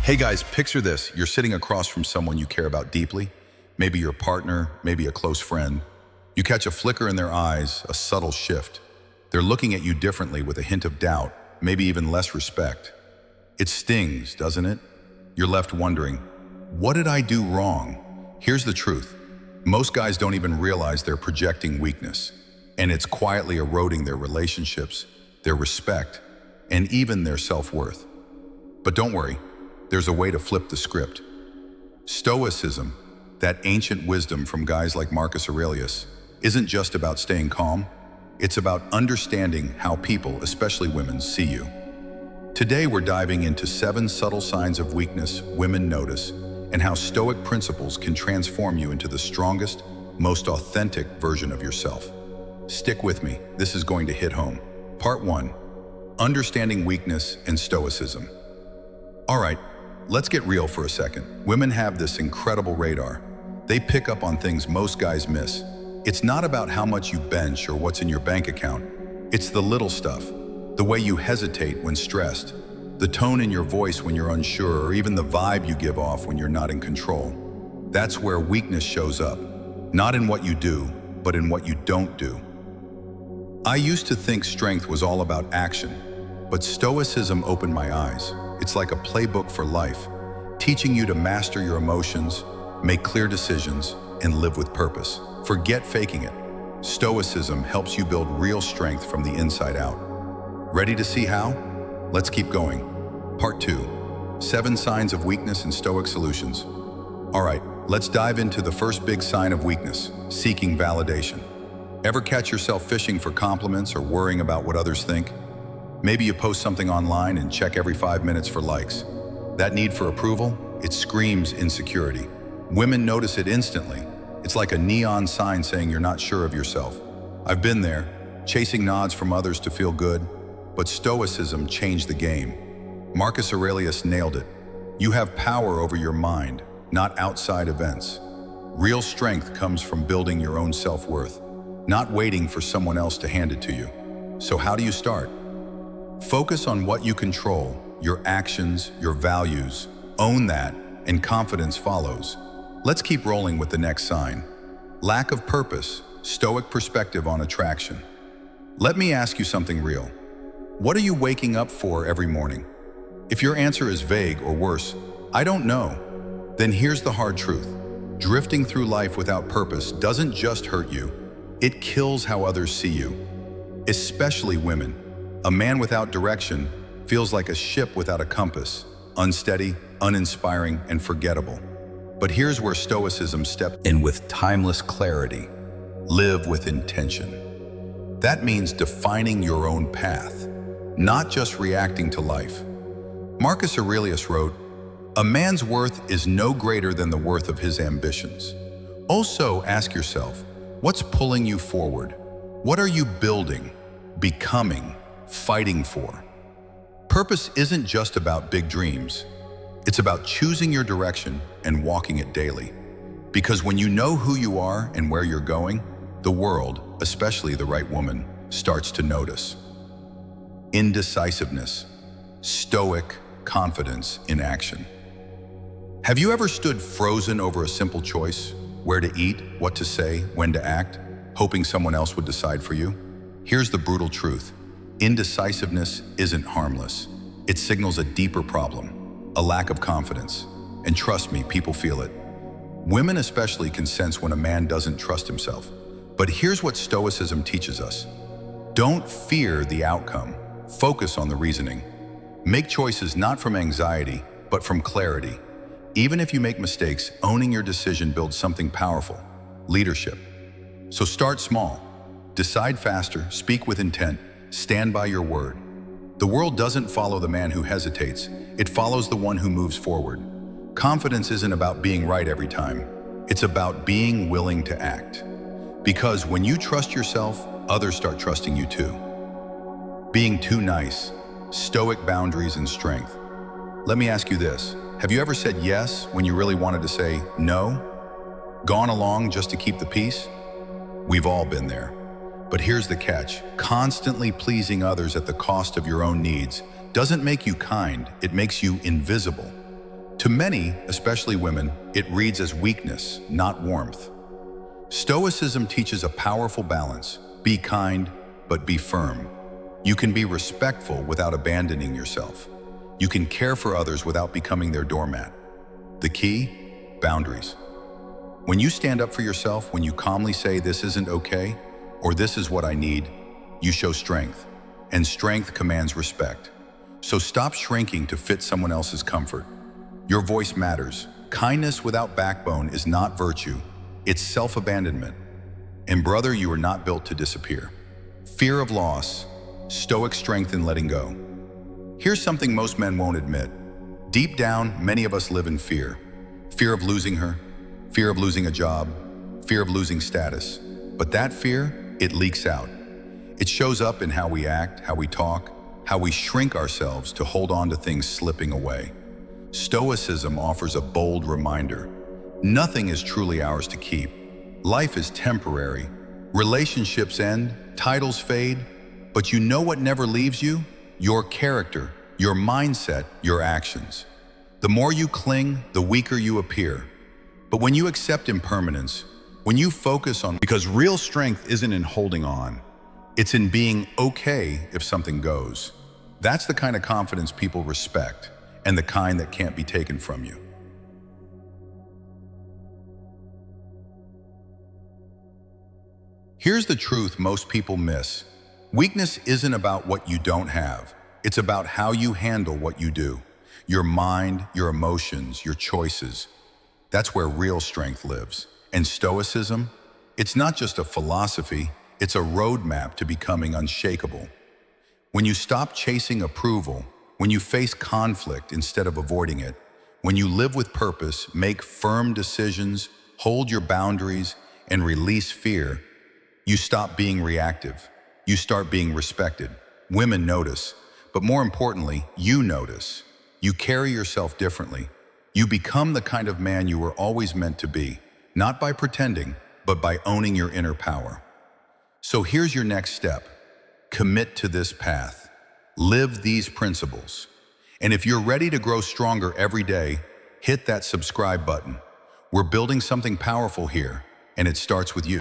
Hey guys, picture this. You're sitting across from someone you care about deeply, maybe your partner, maybe a close friend. You catch a flicker in their eyes, a subtle shift. They're looking at you differently with a hint of doubt, maybe even less respect. It stings, doesn't it? You're left wondering, what did I do wrong? Here's the truth. Most guys don't even realize they're projecting weakness, and it's quietly eroding their relationships, their respect, and even their self-worth. But don't worry. There's a way to flip the script. Stoicism, that ancient wisdom from guys like Marcus Aurelius, isn't just about staying calm. It's about understanding how people, especially women, see you. Today we're diving into 7 subtle signs of weakness women notice and how Stoic principles can transform you into the strongest, most authentic version of yourself. Stick with me, this is going to hit home. Part 1. Understanding weakness and Stoicism. All right. Let's get real for a second. Women have this incredible radar. They pick up on things most guys miss. It's not about how much you bench or what's in your bank account. It's the little stuff. The way you hesitate when stressed, the tone in your voice when you're unsure, or even the vibe you give off when you're not in control. That's where weakness shows up. Not in what you do, but in what you don't do. I used to think strength was all about action, but Stoicism opened my eyes. It's like a playbook for life, teaching you to master your emotions, make clear decisions, and live with purpose. Forget faking it. Stoicism helps you build real strength from the inside out. Ready to see how? Let's keep going. Part 2. 7 signs of weakness and Stoic solutions. All right, let's dive into the first big sign of weakness, seeking validation. Ever catch yourself fishing for compliments or worrying about what others think? Maybe you post something online and check every 5 minutes for likes. That need for approval, it screams insecurity. Women notice it instantly. It's like a neon sign saying you're not sure of yourself. I've been there, chasing nods from others to feel good, but Stoicism changed the game. Marcus Aurelius nailed it. You have power over your mind, not outside events. Real strength comes from building your own self-worth, not waiting for someone else to hand it to you. So how do you start? Focus on what you control, your actions, your values. Own that, and confidence follows. Let's keep rolling with the next sign. Lack of purpose, Stoic perspective on attraction. Let me ask you something real. What are you waking up for every morning? If your answer is vague or worse, I don't know, then here's the hard truth. Drifting through life without purpose doesn't just hurt you, it kills how others see you, especially women. A man without direction feels like a ship without a compass, unsteady, uninspiring, and forgettable. But here's where Stoicism steps in with timeless clarity. Live with intention. That means defining your own path, not just reacting to life. Marcus Aurelius wrote, "A man's worth is no greater than the worth of his ambitions." Also ask yourself, what's pulling you forward? What are you building, becoming, fighting for? Purpose isn't just about big dreams. It's about choosing your direction and walking it daily. Because when you know who you are and where you're going, the world, especially the right woman, starts to notice. Indecisiveness, Stoic confidence in action. Have you ever stood frozen over a simple choice? Where to eat, what to say, when to act, hoping someone else would decide for you? Here's the brutal truth. Indecisiveness isn't harmless. It signals a deeper problem, a lack of confidence. And trust me, people feel it. Women especially can sense when a man doesn't trust himself. But here's what Stoicism teaches us. Don't fear the outcome. Focus on the reasoning. Make choices not from anxiety, but from clarity. Even if you make mistakes, owning your decision builds something powerful, leadership. So start small. Decide faster, speak with intent, stand by your word. The world doesn't follow the man who hesitates. It follows the one who moves forward. Confidence isn't about being right every time. It's about being willing to act. Because when you trust yourself, others start trusting you too. Being too nice, Stoic boundaries and strength. Let me ask you this. Have you ever said yes when you really wanted to say no? Gone along just to keep the peace? We've all been there. But here's the catch. Constantly pleasing others at the cost of your own needs doesn't make you kind, it makes you invisible. To many, especially women, it reads as weakness, not warmth. Stoicism teaches a powerful balance. Be kind, but be firm. You can be respectful without abandoning yourself. You can care for others without becoming their doormat. The key? Boundaries. When you stand up for yourself, when you calmly say this isn't okay, or this is what I need, you show strength. And strength commands respect. So stop shrinking to fit someone else's comfort. Your voice matters. Kindness without backbone is not virtue, it's self-abandonment. And brother, you are not built to disappear. Fear of loss, stoic strength in letting go. Here's something most men won't admit. Deep down, many of us live in fear. Fear of losing her, fear of losing a job, fear of losing status. But that fear, it leaks out. It shows up in how we act, how we talk, how we shrink ourselves to hold on to things slipping away. Stoicism offers a bold reminder. Nothing is truly ours to keep. Life is temporary. Relationships end, titles fade, but you know what never leaves you? Your character, your mindset, your actions. The more you cling, the weaker you appear. But when you accept impermanence, when you focus on, because real strength isn't in holding on, it's in being okay if something goes. That's the kind of confidence people respect, and the kind that can't be taken from you. Here's the truth most people miss. Weakness isn't about what you don't have. It's about how you handle what you do. Your mind, your emotions, your choices. That's where real strength lives. And Stoicism? It's not just a philosophy, it's a roadmap to becoming unshakable. When you stop chasing approval, when you face conflict instead of avoiding it, when you live with purpose, make firm decisions, hold your boundaries, and release fear, you stop being reactive. You start being respected. Women notice, but more importantly, you notice. You carry yourself differently. You become the kind of man you were always meant to be, not by pretending, but by owning your inner power. So here's your next step. Commit to this path. Live these principles. And if you're ready to grow stronger every day, hit that subscribe button. We're building something powerful here, and it starts with you.